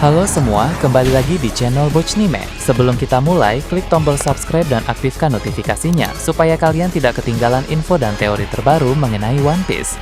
Halo semua, kembali lagi di channel Bochnime. Sebelum kita mulai, klik tombol subscribe dan aktifkan notifikasinya supaya kalian tidak ketinggalan info dan teori terbaru mengenai One Piece.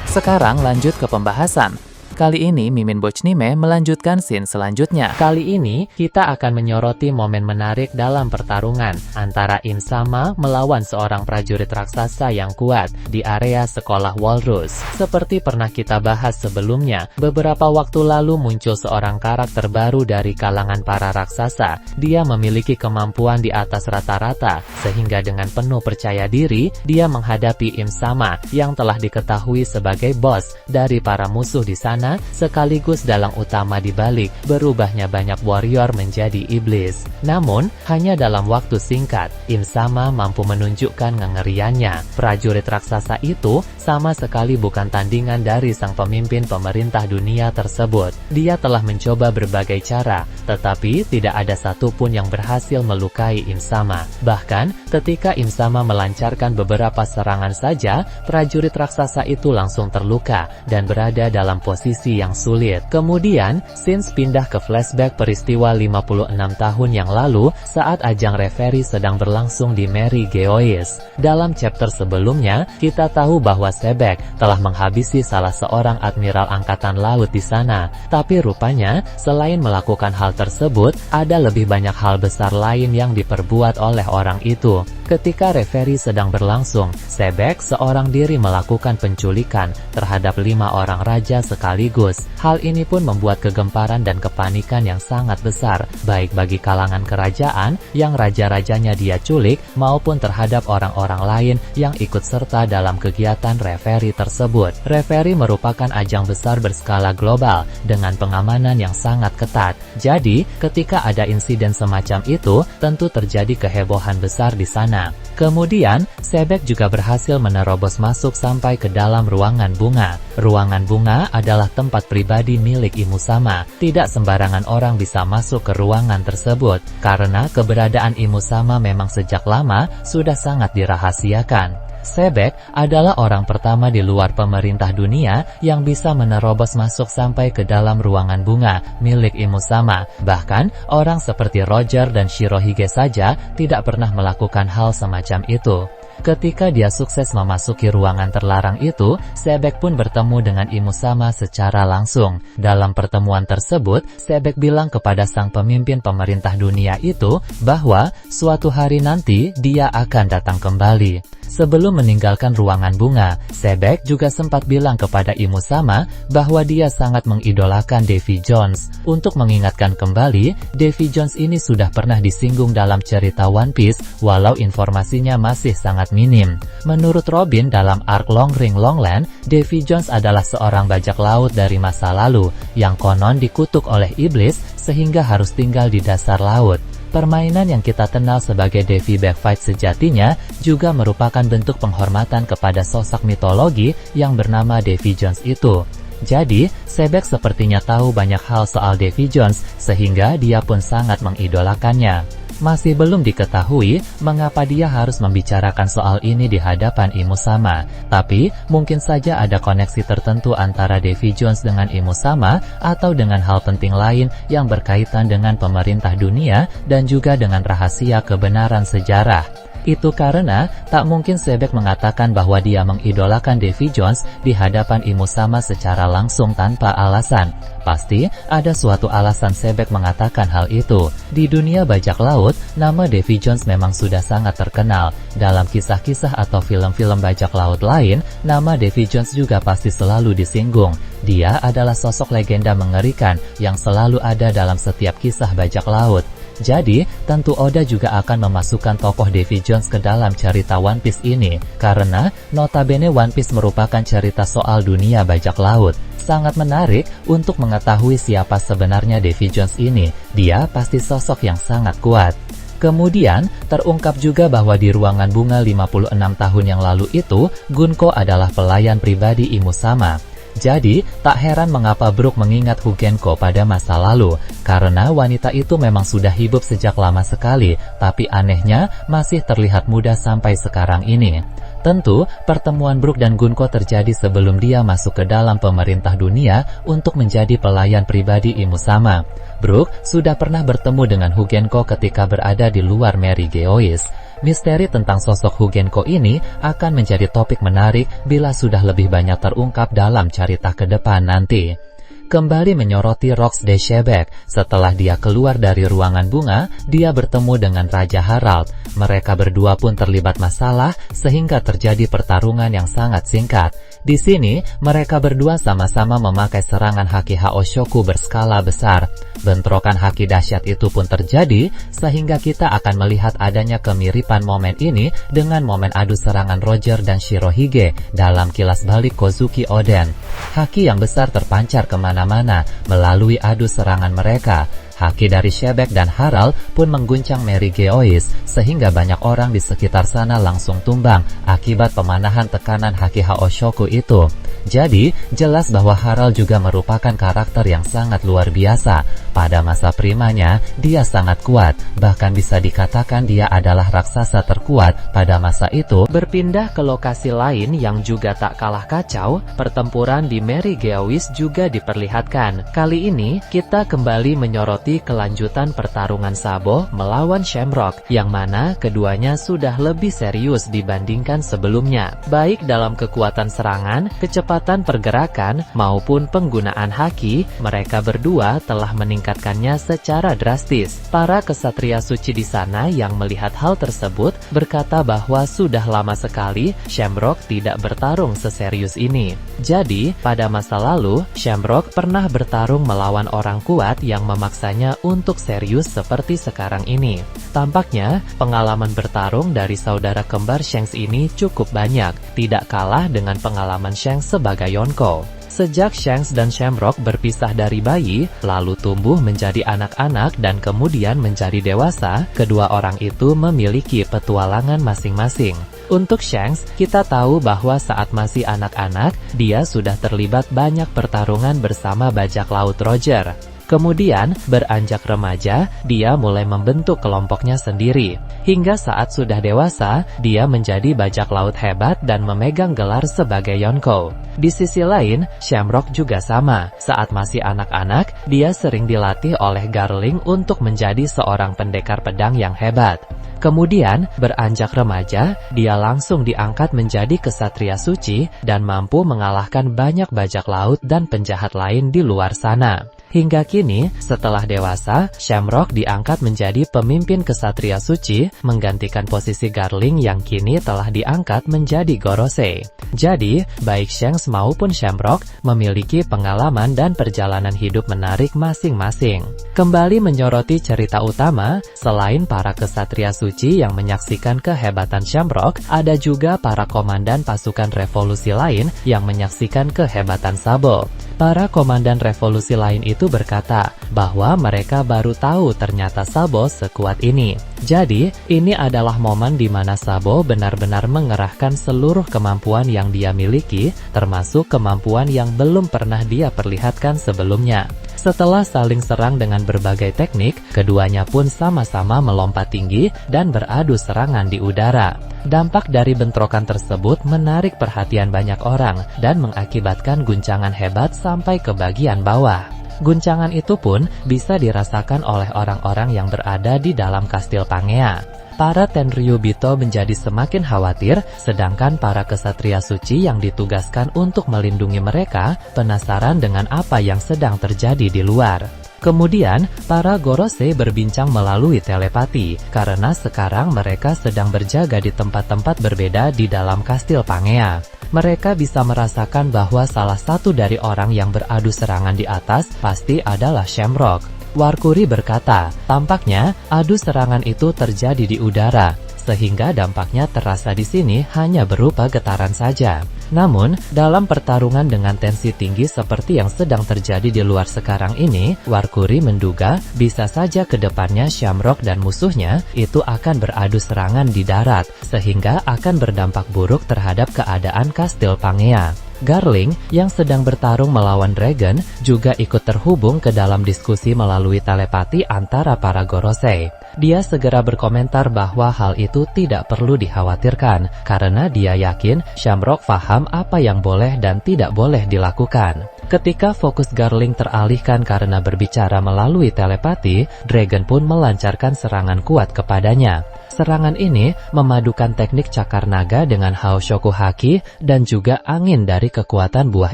Sekarang lanjut ke pembahasan. Kali ini Mimin Bochnime melanjutkan scene selanjutnya. Kali ini kita akan menyoroti momen menarik dalam pertarungan antara Im-sama melawan seorang prajurit raksasa yang kuat di area sekolah Walrus. Seperti pernah kita bahas sebelumnya, beberapa waktu lalu muncul seorang karakter baru dari kalangan para raksasa. Dia memiliki kemampuan di atas rata-rata, sehingga dengan penuh percaya diri, dia menghadapi Im-sama yang telah diketahui sebagai bos dari para musuh di sana, sekaligus dalang utama di balik berubahnya banyak warrior menjadi iblis. Namun, hanya dalam waktu singkat, Im-sama mampu menunjukkan kengeriannya. Prajurit raksasa itu sama sekali bukan tandingan dari sang pemimpin pemerintah dunia tersebut. Dia telah mencoba berbagai cara, tetapi tidak ada satupun yang berhasil melukai Im-sama. Bahkan, ketika Im-sama melancarkan beberapa serangan saja, prajurit raksasa itu langsung terluka dan berada dalam posisi yang sulit. Kemudian, scenes pindah ke flashback peristiwa 56 tahun yang lalu saat ajang referee sedang berlangsung di Mary Geois. Dalam chapter sebelumnya, kita tahu bahwa Sebek telah menghabisi salah seorang admiral angkatan laut di sana. Tapi rupanya, selain melakukan hal tersebut, ada lebih banyak hal besar lain yang diperbuat oleh orang itu. Ketika referee sedang berlangsung, Sebek seorang diri melakukan penculikan terhadap 5 orang raja sekaligus. Hal ini pun membuat kegemparan dan kepanikan yang sangat besar, baik bagi kalangan kerajaan yang raja-rajanya dia culik, maupun terhadap orang-orang lain yang ikut serta dalam kegiatan referee tersebut. Referee merupakan ajang besar berskala global dengan pengamanan yang sangat ketat. Jadi, ketika ada insiden semacam itu, tentu terjadi kehebohan besar di sana. Kemudian, Sebek juga berhasil menerobos masuk sampai ke dalam ruangan bunga. Ruangan bunga adalah tempat pribadi milik Im-sama. Tidak sembarangan orang bisa masuk ke ruangan tersebut, karena keberadaan Im-sama memang sejak lama sudah sangat dirahasiakan. Sebek adalah orang pertama di luar pemerintah dunia yang bisa menerobos masuk sampai ke dalam ruangan bunga milik Im-sama. Bahkan, orang seperti Roger dan Shirohige saja tidak pernah melakukan hal semacam itu. Ketika dia sukses memasuki ruangan terlarang itu, Sebek pun bertemu dengan Im-sama secara langsung. Dalam pertemuan tersebut, Sebek bilang kepada sang pemimpin pemerintah dunia itu bahwa suatu hari nanti dia akan datang kembali. Sebelum meninggalkan ruangan bunga, Sebek juga sempat bilang kepada Im-sama bahwa dia sangat mengidolakan Davy Jones. Untuk mengingatkan kembali, Davy Jones ini sudah pernah disinggung dalam cerita One Piece, walau informasinya masih sangat minim. Menurut Robin, dalam arc Long Ring Longland, Davy Jones adalah seorang bajak laut dari masa lalu, yang konon dikutuk oleh iblis sehingga harus tinggal di dasar laut. Permainan yang kita kenal sebagai Davy Backfight sejatinya juga merupakan bentuk penghormatan kepada sosok mitologi yang bernama Davy Jones itu. Jadi, Sebek sepertinya tahu banyak hal soal Davy Jones, sehingga dia pun sangat mengidolakannya. Masih belum diketahui mengapa dia harus membicarakan soal ini di hadapan Im-sama. Tapi, mungkin saja ada koneksi tertentu antara Davy Jones dengan Im-sama atau dengan hal penting lain yang berkaitan dengan pemerintah dunia dan juga dengan rahasia kebenaran sejarah. Itu karena tak mungkin Sebek mengatakan bahwa dia mengidolakan Davy Jones di hadapan Im-sama secara langsung tanpa alasan. Pasti ada suatu alasan Sebek mengatakan hal itu. Di dunia bajak laut, nama Davy Jones memang sudah sangat terkenal. Dalam kisah-kisah atau film-film bajak laut lain, nama Davy Jones juga pasti selalu disinggung. Dia adalah sosok legenda mengerikan yang selalu ada dalam setiap kisah bajak laut. Jadi, tentu Oda juga akan memasukkan tokoh Davy Jones ke dalam cerita One Piece ini, karena notabene One Piece merupakan cerita soal dunia bajak laut. Sangat menarik untuk mengetahui siapa sebenarnya Davy Jones ini. Dia pasti sosok yang sangat kuat. Kemudian, terungkap juga bahwa di ruangan bunga 56 tahun yang lalu itu, Gunko adalah pelayan pribadi Im-sama. Jadi, tak heran mengapa Brook mengingat Hugenko pada masa lalu, karena wanita itu memang sudah hidup sejak lama sekali, tapi anehnya masih terlihat muda sampai sekarang ini. Tentu, pertemuan Brook dan Gunko terjadi sebelum dia masuk ke dalam pemerintah dunia untuk menjadi pelayan pribadi Imusama. Brook sudah pernah bertemu dengan Hugenko ketika berada di luar Mary Geoise. Misteri tentang sosok Hugenko ini akan menjadi topik menarik bila sudah lebih banyak terungkap dalam cerita ke depan nanti. Kembali menyoroti Rox de Shebek, setelah dia keluar dari ruangan bunga, dia bertemu dengan Raja Harald. Mereka berdua pun terlibat masalah sehingga terjadi pertarungan yang sangat singkat. Di sini, mereka berdua sama-sama memakai serangan haki Haoshoku berskala besar. Bentrokan haki dahsyat itu pun terjadi, sehingga kita akan melihat adanya kemiripan momen ini dengan momen adu serangan Roger dan Shirohige dalam kilas balik Kozuki Oden. Haki yang besar terpancar kemana-mana melalui adu serangan mereka. Haki dari Shebek dan Harald pun mengguncang Mary Geoise, sehingga banyak orang di sekitar sana langsung tumbang akibat pemanahan tekanan haki Haoshoku itu. Jadi, jelas bahwa Harald juga merupakan karakter yang sangat luar biasa. Pada masa primanya, dia sangat kuat, bahkan bisa dikatakan dia adalah raksasa terkuat pada masa itu. Berpindah ke lokasi lain yang juga tak kalah kacau, pertempuran di Mary Geoise juga diperlihatkan. Kali ini, kita kembali menyoroti kelanjutan pertarungan Sabo melawan Shamrock, yang mana keduanya sudah lebih serius dibandingkan sebelumnya, baik dalam kekuatan serangan, kecepatan pergerakan, maupun penggunaan haki. Mereka berdua telah meningkatkannya secara drastis. Para kesatria suci di sana yang melihat hal tersebut berkata bahwa sudah lama sekali Shamrock tidak bertarung seserius ini. Jadi, pada masa lalu, Shamrock pernah bertarung melawan orang kuat yang memaksanya untuk serius seperti sekarang ini. Tampaknya, pengalaman bertarung dari saudara kembar Shanks ini cukup banyak, tidak kalah dengan pengalaman Shanks sebagai Yonko. Sejak Shanks dan Shamrock berpisah dari bayi, lalu tumbuh menjadi anak-anak dan kemudian menjadi dewasa, kedua orang itu memiliki petualangan masing-masing. Untuk Shanks, kita tahu bahwa saat masih anak-anak, dia sudah terlibat banyak pertarungan bersama bajak laut Roger. Kemudian, beranjak remaja, dia mulai membentuk kelompoknya sendiri. Hingga saat sudah dewasa, dia menjadi bajak laut hebat dan memegang gelar sebagai Yonko. Di sisi lain, Shamrock juga sama. Saat masih anak-anak, dia sering dilatih oleh Garling untuk menjadi seorang pendekar pedang yang hebat. Kemudian, beranjak remaja, dia langsung diangkat menjadi kesatria suci dan mampu mengalahkan banyak bajak laut dan penjahat lain di luar sana. Hingga kini, setelah dewasa, Shamrock diangkat menjadi pemimpin kesatria suci, menggantikan posisi Garling yang kini telah diangkat menjadi Gorosei. Jadi, baik Shanks maupun Shamrock memiliki pengalaman dan perjalanan hidup menarik masing-masing. Kembali menyoroti cerita utama, selain para kesatria suci yang menyaksikan kehebatan Shamrock, ada juga para komandan pasukan revolusi lain yang menyaksikan kehebatan Sabo. Para komandan revolusi lain itu berkata bahwa mereka baru tahu ternyata Sabo sekuat ini. Jadi, ini adalah momen di mana Sabo benar-benar mengerahkan seluruh kemampuan yang dia miliki, termasuk kemampuan yang belum pernah dia perlihatkan sebelumnya. Setelah saling serang dengan berbagai teknik, keduanya pun sama-sama melompat tinggi dan beradu serangan di udara. Dampak dari bentrokan tersebut menarik perhatian banyak orang dan mengakibatkan guncangan hebat sampai ke bagian bawah. Guncangan itu pun bisa dirasakan oleh orang-orang yang berada di dalam kastil Pangea. Para Tenryubito menjadi semakin khawatir, sedangkan para kesatria suci yang ditugaskan untuk melindungi mereka penasaran dengan apa yang sedang terjadi di luar. Kemudian, para Gorosei berbincang melalui telepati, karena sekarang mereka sedang berjaga di tempat-tempat berbeda di dalam kastil Pangea. Mereka bisa merasakan bahwa salah satu dari orang yang beradu serangan di atas pasti adalah Shamrock. Warkuri berkata, tampaknya adu serangan itu terjadi di udara, sehingga dampaknya terasa di sini hanya berupa getaran saja. Namun, dalam pertarungan dengan tensi tinggi seperti yang sedang terjadi di luar sekarang ini, Warkuri menduga bisa saja ke depannya Shamrock dan musuhnya itu akan beradu serangan di darat, sehingga akan berdampak buruk terhadap keadaan kastil Pangea. Garling yang sedang bertarung melawan Dragon juga ikut terhubung ke dalam diskusi melalui telepati antara para Gorosei. Dia segera berkomentar bahwa hal itu tidak perlu dikhawatirkan karena dia yakin Shamrock paham apa yang boleh dan tidak boleh dilakukan. Ketika fokus Garling teralihkan karena berbicara melalui telepati, Dragon pun melancarkan serangan kuat kepadanya. Serangan ini memadukan teknik cakar naga dengan Haoshoku Haki dan juga angin dari kekuatan buah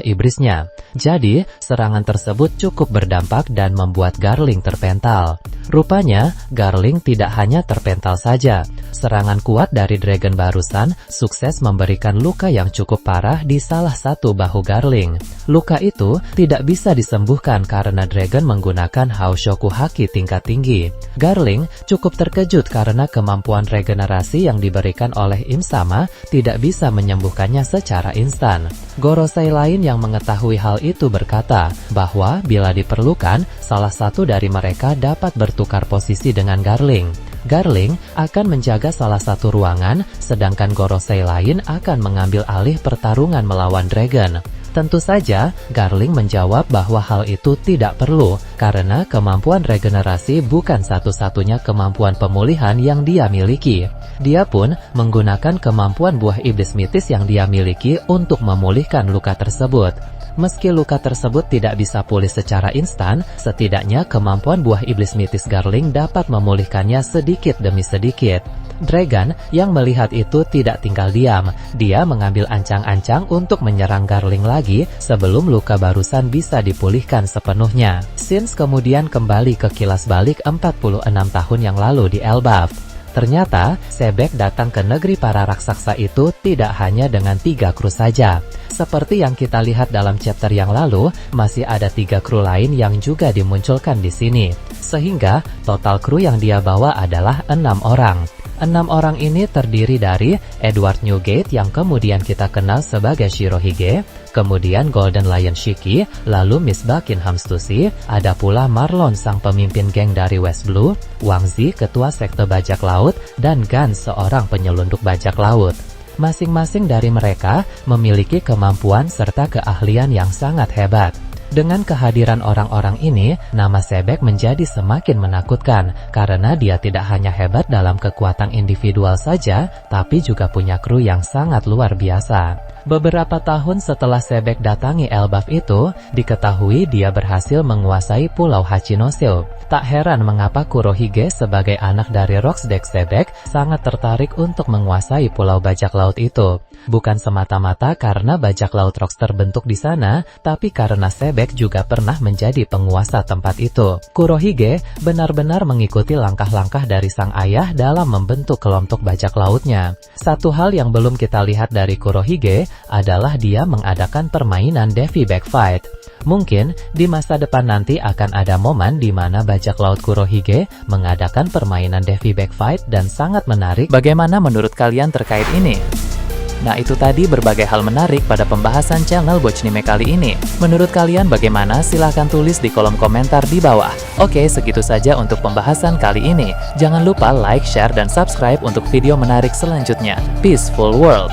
iblisnya. Jadi, serangan tersebut cukup berdampak dan membuat Garling terpental. Rupanya, Garling tidak hanya terpental saja. Serangan kuat dari Dragon barusan sukses memberikan luka yang cukup parah di salah satu bahu Garling. Luka itu tidak bisa disembuhkan karena Dragon menggunakan Haoshoku Haki tingkat tinggi. Garling cukup terkejut karena kemampuan regenerasi yang diberikan oleh Im-sama tidak bisa menyembuhkannya secara instan. Gorosei lain yang mengetahui hal itu berkata bahwa bila diperlukan, salah satu dari mereka dapat bertukar posisi dengan Garling. Garling akan menjaga salah satu ruangan, sedangkan Gorosei lain akan mengambil alih pertarungan melawan Dragon. Tentu saja, Garling menjawab bahwa hal itu tidak perlu, karena kemampuan regenerasi bukan satu-satunya kemampuan pemulihan yang dia miliki. Dia pun menggunakan kemampuan buah iblis mitis yang dia miliki untuk memulihkan luka tersebut. Meski luka tersebut tidak bisa pulih secara instan, setidaknya kemampuan buah iblis mitis Garling dapat memulihkannya sedikit demi sedikit. Dragon yang melihat itu tidak tinggal diam. Dia mengambil ancang-ancang untuk menyerang Garling lagi sebelum luka barusan bisa dipulihkan sepenuhnya. Sins kemudian kembali ke kilas balik 46 tahun yang lalu di Elbaf. Ternyata, Sebek datang ke negeri para raksasa itu tidak hanya dengan 3 kru saja. Seperti yang kita lihat dalam chapter yang lalu, masih ada 3 kru lain yang juga dimunculkan di sini. Sehingga, total kru yang dia bawa adalah 6 orang. 6 orang ini terdiri dari Edward Newgate yang kemudian kita kenal sebagai Shirohige, kemudian Golden Lion Shiki, lalu Miss Buckingham Stussy, ada pula Marlon sang pemimpin geng dari West Blue, Wang Zi ketua sekte bajak laut, dan Gan seorang penyelundup bajak laut. Masing-masing dari mereka memiliki kemampuan serta keahlian yang sangat hebat. Dengan kehadiran orang-orang ini, nama Sebek menjadi semakin menakutkan karena dia tidak hanya hebat dalam kekuatan individual saja, tapi juga punya kru yang sangat luar biasa. Beberapa tahun setelah Sebek datangi Elbaf itu, diketahui dia berhasil menguasai Pulau Hachinosu. Tak heran mengapa Kurohige sebagai anak dari Roxdeck Sebek sangat tertarik untuk menguasai pulau bajak laut itu. Bukan semata-mata karena bajak laut Rox terbentuk di sana, tapi karena Sebek juga pernah menjadi penguasa tempat itu. Kurohige benar-benar mengikuti langkah-langkah dari sang ayah dalam membentuk kelompok bajak lautnya. Satu hal yang belum kita lihat dari Kurohige adalah dia mengadakan permainan Devi Back Fight. Mungkin di masa depan nanti akan ada momen di mana bajak laut Kurohige mengadakan permainan Devi Back Fight dan sangat menarik. Bagaimana menurut kalian terkait ini? Nah, itu tadi berbagai hal menarik pada pembahasan channel Bochnime kali ini. Menurut kalian bagaimana? Silahkan tulis di kolom komentar di bawah. Oke, segitu saja untuk pembahasan kali ini. Jangan lupa like, share, dan subscribe untuk video menarik selanjutnya. Peaceful World!